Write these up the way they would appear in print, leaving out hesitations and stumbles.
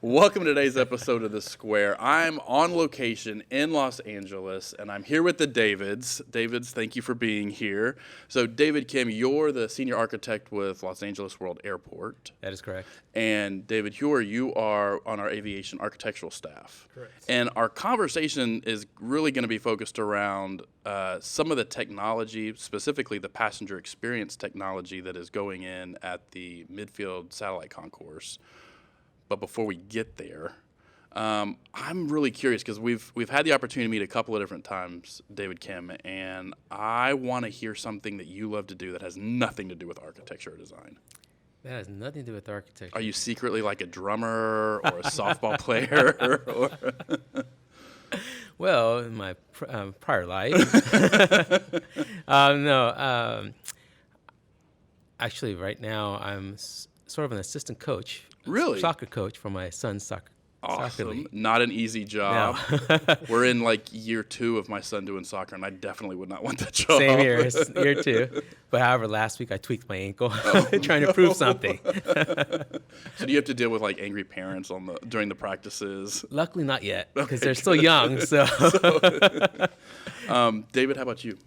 Welcome to today's episode of The Square. I'm on location in Los Angeles, and I'm here with the Davids. Davids, thank you for being here. So, David Kim, you're the senior architect with Los Angeles World Airport. That is correct. And David Huor, you are on our aviation architectural staff. Correct. And our conversation is really going to be focused around some of the technology, specifically the passenger experience technology that is going in at the Midfield Satellite Concourse. But before we get there, I'm really curious because we've had the opportunity to meet a couple of different times, David Kim, and I want to hear something that you love to do that has nothing to do with architecture or design. That has nothing to do with architecture. Are you secretly like a drummer or a softball player? Well, in my prior life. Actually, right now I'm sort of an assistant coach. Really? Soccer coach for my son's soccer league. Not an easy job. No. We're in like year 2 of my son doing soccer, and I definitely would not want that job. Same here, it's year 2. But however, last week I tweaked my ankle trying to prove something. So do you have to deal with like angry parents during the practices? Luckily not yet, because they're still young. So. David, how about you?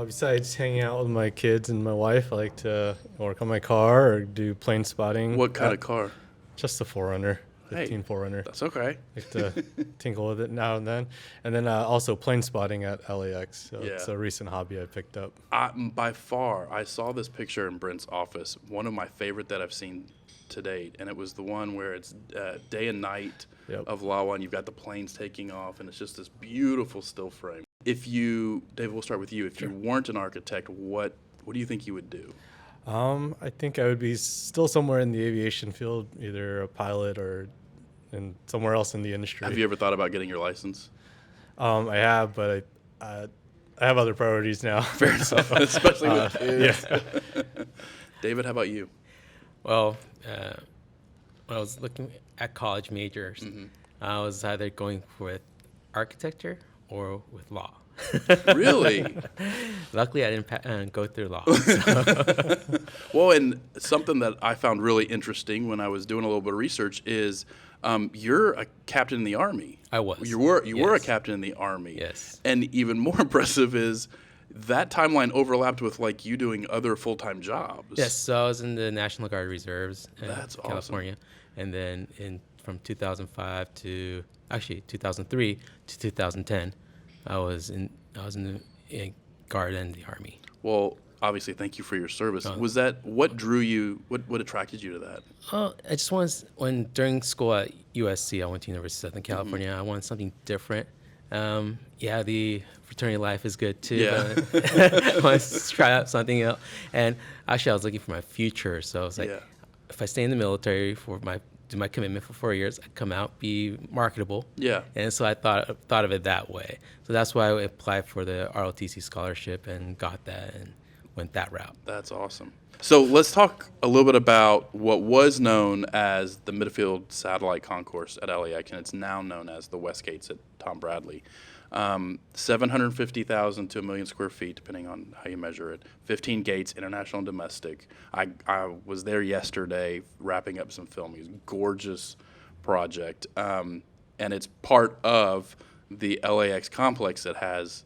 Besides hanging out with my kids and my wife, I like to work on my car or do plane spotting. What kind of car? Just a 4Runner, 15 4Runner. That's okay. I like to tinkle with it now and then. And then also plane spotting at LAX. So It's a recent hobby I picked up. By far, I saw this picture in Brent's office, one of my favorite that I've seen to date, and it was the one where it's day and night of LAWA, and you've got the planes taking off, and it's just this beautiful still frame. David, we'll start with you. If you weren't an architect, what do you think you would do? I think I would be still somewhere in the aviation field, either a pilot or somewhere else in the industry. Have you ever thought about getting your license? I have, but I have other priorities now. Fair enough, especially with kids. Yeah. David, how about you? Well, when I was looking at college majors, I was either going with architecture or with law. Really? Luckily, I didn't go through law. So. Well, and something that I found really interesting when I was doing a little bit of research is you're a captain in the Army. I was. You were a captain in the Army. Yes. And even more impressive is that timeline overlapped with like you doing other full-time jobs. Yes. So I was in the National Guard Reserves in California, awesome. And then from 2005 to 2003 to 2010, I was in the Guard and the Army. Well, obviously, thank you for your service. Was that what drew you? What attracted you to that? I just wanted, during school at USC, I went to University of Southern California. I wanted something different. The fraternity life is good too. Yeah. But I wanted to try out something else. And actually, I was looking for my future. So I was like, if I stay in the military do my commitment for 4 years, I'd come out, be marketable. Yeah. And so I thought of it that way. So that's why I applied for the ROTC scholarship and got that and went that route. That's awesome. So let's talk a little bit about what was known as the Midfield Satellite Concourse at LAX, and it's now known as the West Gates at Tom Bradley. 750,000 to 1 million square feet, depending on how you measure it. 15 gates, international and domestic. I was there yesterday wrapping up some filming. It's a gorgeous project. And it's part of the LAX complex that has,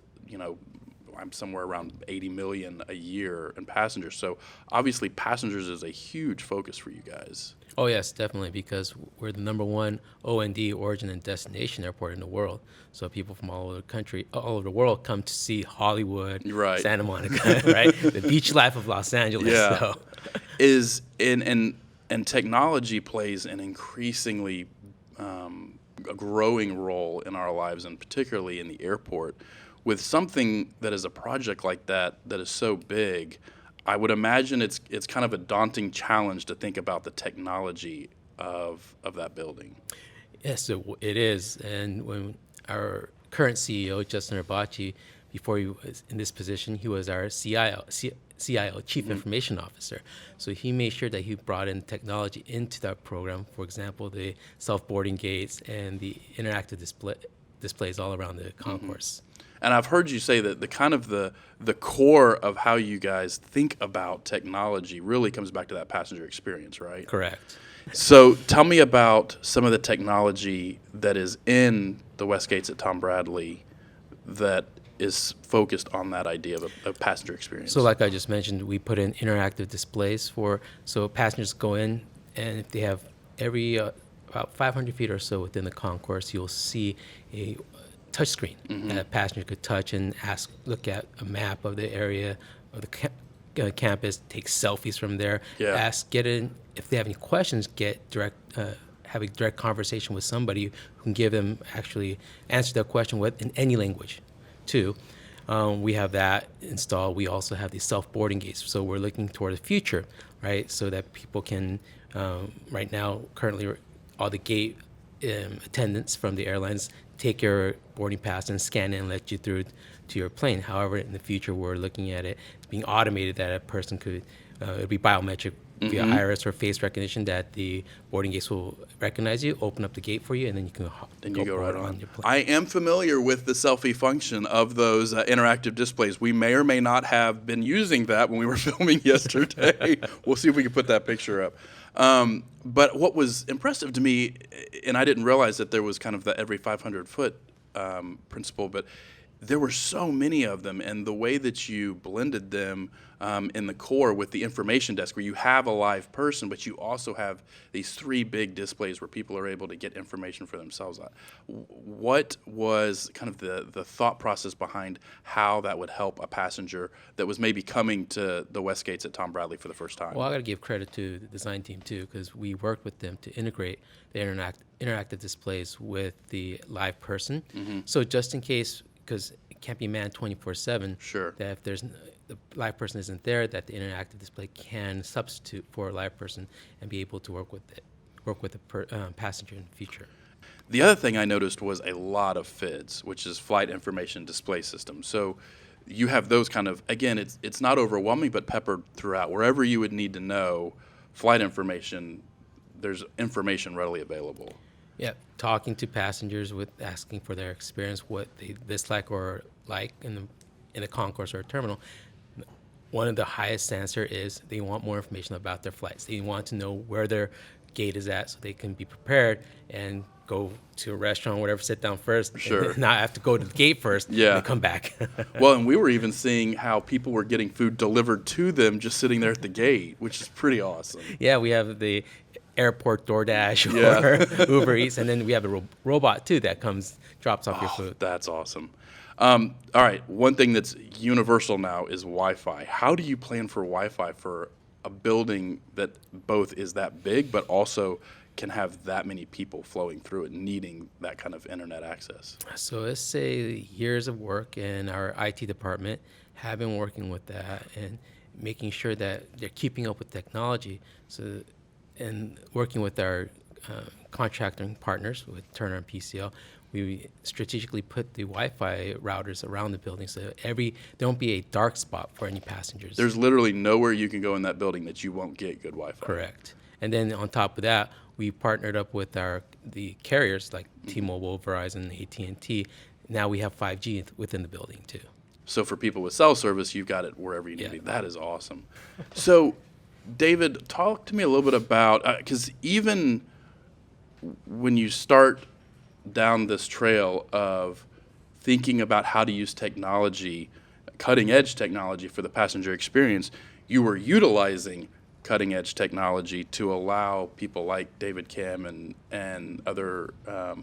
I'm somewhere around 80 million a year in passengers. So obviously passengers is a huge focus for you guys. Oh, yes, definitely, because we're the number one OND, origin and destination airport in the world. So people from all over the country, all over the world come to see Hollywood, Santa Monica, right? The beach life of Los Angeles. Yeah. So. And technology plays an increasingly a growing role in our lives, and particularly in the airport. With something that is a project like that is so big, I would imagine it's kind of a daunting challenge to think about the technology of that building. Yes, it is. And when our current CEO, Justin Urbachi, before he was in this position, he was our CIO, Chief Information Officer. So he made sure that he brought in technology into that program. For example, the self-boarding gates and the interactive displays all around the concourse. And I've heard you say that the core of how you guys think about technology really comes back to that passenger experience, right? Correct. So tell me about some of the technology that is in the West Gates at Tom Bradley that is focused on that idea of a passenger experience. So like I just mentioned, we put in interactive displays so passengers go in, and if they have every about 500 feet or so within the concourse, you'll see a touch screen that a passenger could touch and look at a map of the area of the campus, take selfies from there, if they have any questions, have a direct conversation with somebody who can give them actually answer their question in any language too. We have that installed. We also have these self-boarding gates. So we're looking toward the future, right? So that people can, right now, currently, all the gate attendants from the airlines take your boarding pass and scan it and let you through to your plane. However, in the future, we're looking at it being automated, that a person could, it'll be biometric via iris or face recognition, that the boarding gates will recognize you, open up the gate for you, and then you can go right on your plane. I am familiar with the selfie function of those interactive displays. We may or may not have been using that when we were filming yesterday. We'll see if we can put that picture up. But what was impressive to me, and I didn't realize that there was kind of the every 500 foot principle, but there were so many of them, and the way that you blended them in the core with the information desk, where you have a live person, but you also have these three big displays where people are able to get information for themselves. What was kind of the thought process behind how that would help a passenger that was maybe coming to the West Gates at Tom Bradley for the first time? Well, I got to give credit to the design team too, because we worked with them to integrate the interactive displays with the live person. So just in case, because it can't be manned 24/7. Sure. That if the live person isn't there, that the interactive display can substitute for a live person and be able to work with the passenger in the future. The other thing I noticed was a lot of FIDs, which is Flight Information Display System. So you have those kind of, again, it's not overwhelming, but peppered throughout. Wherever you would need to know flight information, there's information readily available. Yeah, talking to passengers with asking for their experience, what they dislike or like in a concourse or a terminal. One of the highest answer is they want more information about their flights. They want to know where their gate is at so they can be prepared and go to a restaurant or whatever, sit down first. Sure. And not have to go to the gate first and then come back. Well, and we were even seeing how people were getting food delivered to them just sitting there at the gate, which is pretty awesome. Yeah, we have the airport DoorDash or Uber Eats, and then we have a robot too that drops off your food. That's awesome. All right, one thing that's universal now is Wi-Fi. How do you plan for Wi-Fi for a building that both is that big but also can have that many people flowing through it needing that kind of internet access? So let's say years of work in our IT department have been working with that and making sure that they're keeping up with technology. So, and working with our contracting partners with Turner and PCL, we strategically put the Wi-Fi routers around the building so there won't be a dark spot for any passengers. There's literally nowhere you can go in that building that you won't get good Wi-Fi. Correct. And then on top of that, we partnered up with the carriers like T-Mobile, Verizon, AT&T. Now we have 5G within the building too. So for people with cell service, you've got it wherever you need it. That is awesome. So, David, talk to me a little bit about, because even when you start down this trail of thinking about how to use technology, cutting edge technology for the passenger experience, you were utilizing cutting edge technology to allow people like David Kim and other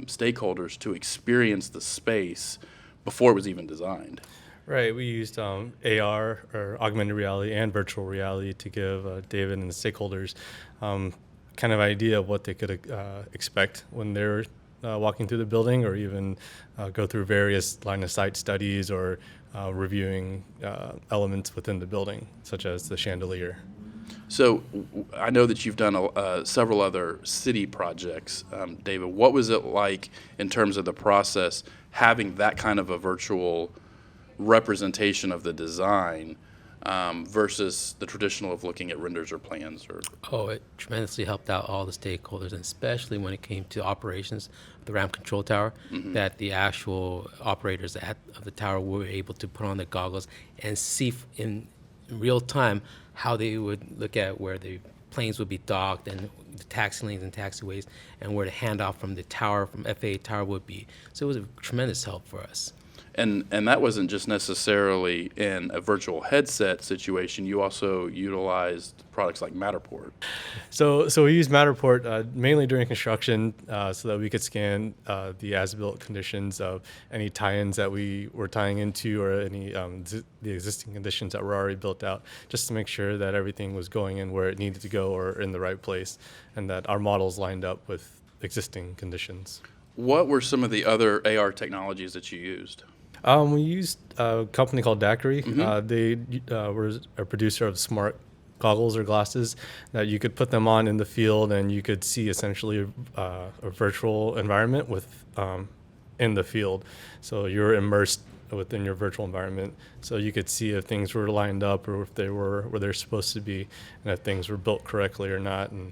stakeholders to experience the space before it was even designed. Right, we used AR, or augmented reality, and virtual reality to give David and the stakeholders kind of idea of what they could expect when they're walking through the building, or even go through various line-of-sight studies or reviewing elements within the building, such as the chandelier. So I know that you've done several other city projects. David, what was it like in terms of the process, having that kind of a virtual representation of the design versus the traditional of looking at renders or plans? Or Oh, it tremendously helped out all the stakeholders, and especially when it came to operations of the RAM control tower, that the actual operators of the tower were able to put on the goggles and see in real time how they would look at where the planes would be docked and the taxi lanes and taxiways and where the handoff from the tower, from FAA tower would be. So it was a tremendous help for us. And that wasn't just necessarily in a virtual headset situation. You also utilized products like Matterport. So we use Matterport mainly during construction so that we could scan the as-built conditions of any tie-ins that we were tying into or any the existing conditions that were already built out, just to make sure that everything was going in where it needed to go or in the right place, and that our models lined up with existing conditions. What were some of the other AR technologies that you used? We used a company called Daiquiri. They were a producer of smart goggles or glasses that you could put them on in the field, and you could see essentially a virtual environment with in the field. So you're immersed within your virtual environment, so you could see if things were lined up or if they were where they're supposed to be, and if things were built correctly or not. And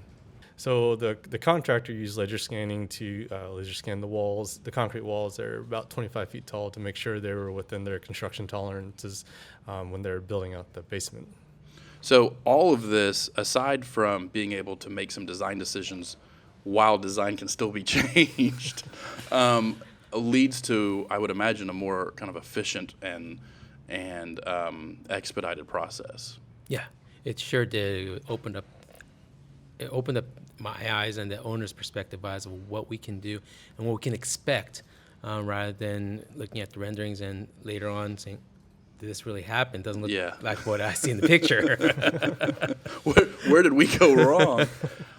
so the contractor used laser scanning to laser scan the walls, the concrete walls. They're about 25 feet tall to make sure they were within their construction tolerances when they're building out the basement. So all of this, aside from being able to make some design decisions while design can still be changed, leads to, I would imagine, a more kind of efficient and expedited process. Yeah, it sure did. It opened up my eyes and the owner's perspective eyes of what we can do and what we can expect, rather than looking at the renderings and later on saying, did this really happen? Doesn't look like what I see in the picture. Where did we go wrong?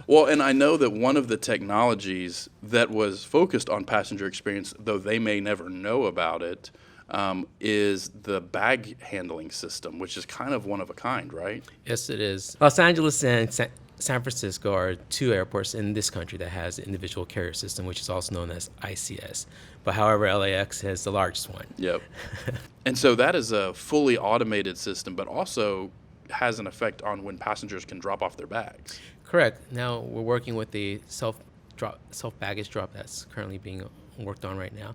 Well, and I know that one of the technologies that was focused on passenger experience, though they may never know about it, is the bag handling system, which is kind of one of a kind, right? Yes, it is. Los Angeles and San Francisco are two airports in this country that has an individual carrier system, which is also known as ICS. But however, LAX has the largest one. Yep. And so that is a fully automated system, but also has an effect on when passengers can drop off their bags. Correct. Now we're working with the self baggage drop that's currently being worked on right now.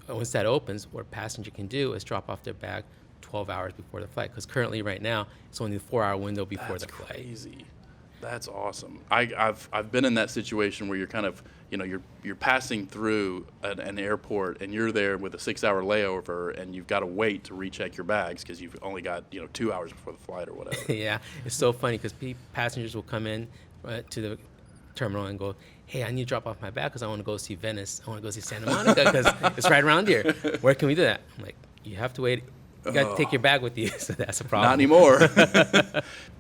Once that opens, what a passenger can do is drop off their bag 12 hours before the flight, because currently right now it's only the 4-hour window before the flight. That's crazy. That's awesome. I've been in that situation where you're kind of, you're passing through an airport and you're there with a 6-hour layover and you've got to wait to recheck your bags because you've only got 2 hours before the flight or whatever. Yeah, it's so funny because passengers will come in to the terminal and go, hey, I need to drop off my bag because I want to go see Venice. I want to go see Santa Monica because it's right around here. Where can we do that? I'm like, you have to wait. You got to take your bag with you, so that's a problem. Not anymore.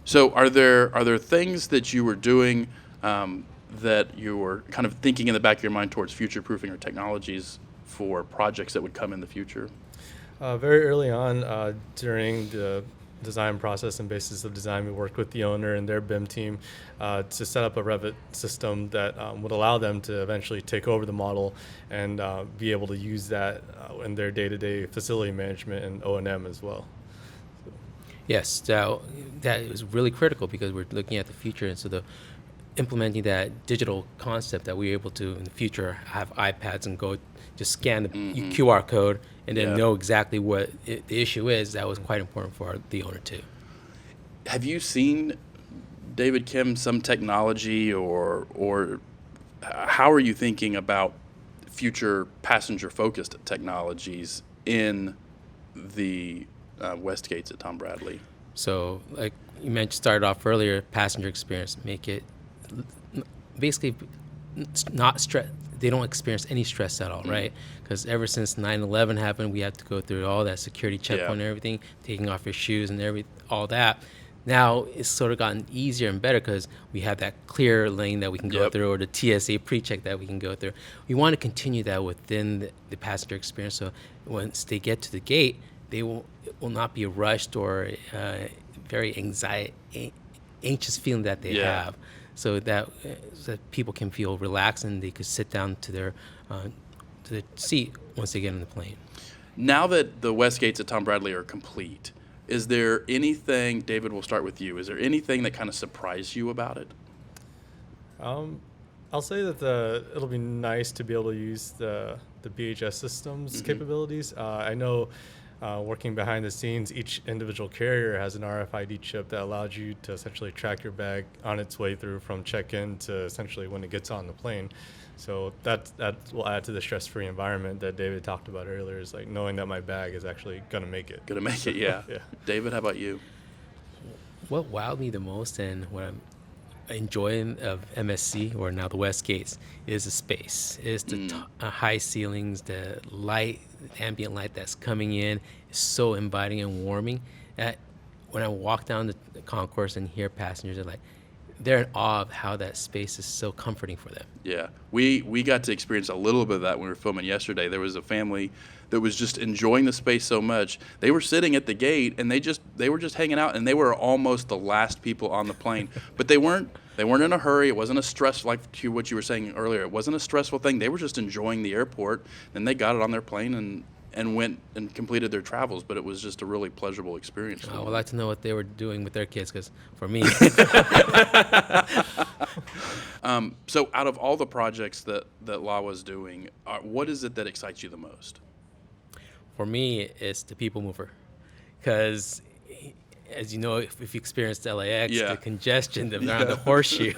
So are there things that you were doing that you were kind of thinking in the back of your mind towards future-proofing or technologies for projects that would come in the future? Very early on during the design process and basis of design, we worked with the owner and their BIM team to set up a Revit system that would allow them to eventually take over the model and be able to use that in their day-to-day facility management and O&M as well. Yes, that was really critical because we're looking at the future, and so implementing that digital concept that we're able to in the future have iPads and go just scan the QR code and then know exactly what the issue is. That was quite important for the owner too. Have you seen, David Kim, some technology or how are you thinking about future passenger-focused technologies in the West Gates at Tom Bradley? So, like you mentioned, started off earlier, passenger experience, make it basically not stress. They don't experience any stress at all, right? Because ever since 9/11 happened, we had to go through all that security checkpoint and everything, taking off your shoes and all that. Now it's sort of gotten easier and better because we have that clear lane that we can go through, or the TSA pre-check that we can go through. We want to continue that within the passenger experience, so once they get to the gate, it will not be rushed or very anxious feeling that they have, so that people can feel relaxed and they could sit down to their seat once they get on the plane. Now that the West Gates at Tom Bradley are complete, Is there anything, David, we'll start with you. Is there anything that kind of surprised you about it? I'll say that it'll be nice to be able to use the BHS system's capabilities. I know working behind the scenes, each individual carrier has an RFID chip that allows you to essentially track your bag on its way through from check-in to essentially when it gets on the plane. So that will add to the stress-free environment that David talked about earlier, is like knowing that my bag is actually going to make it. Going to make it, yeah. Yeah. David, how about you? What wowed me the most and what I'm enjoying of MSC, or now the West Gates, is the space, is the high ceilings, the light, ambient light that's coming in is so inviting and warming that when I walk down the concourse and hear passengers, they're in awe of how that space is so comforting for them. Yeah, we got to experience a little bit of that when we were filming yesterday. There was a family that was just enjoying the space so much. They were sitting at the gate and they were just hanging out, and they were almost the last people on the plane. But they weren't in a hurry. It wasn't a stress, like to what you were saying earlier. It wasn't a stressful thing. They were just enjoying the airport, and they got it on their plane and went and completed their travels. But it was just a really pleasurable experience for I them. would like to know what they were doing with their kids, because for me, So out of all the projects that LAWA is doing, what is it that excites you the most? for me, it's the people mover, because as you know, if you experienced LAX, Yeah. the congestion around the horseshoe.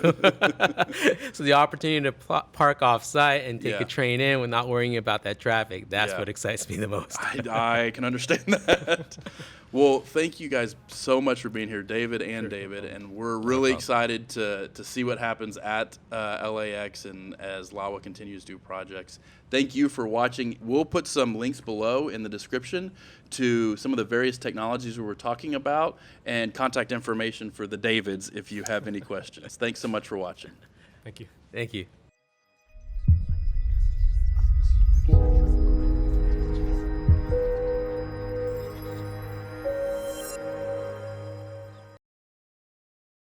So the opportunity to park off site and take Yeah. a train in with not worrying about that traffic, that's Yeah. what excites me the most. I can understand that. Well, thank you guys so much for being here, David and David, and we're really excited to see what happens at LAX and as LAWA continues to do projects. Thank you for watching. We'll put some links below in the description to some of the various technologies we were talking about and contact information for the Davids if you have any questions. Thanks so much for watching. Thank you. Thank you.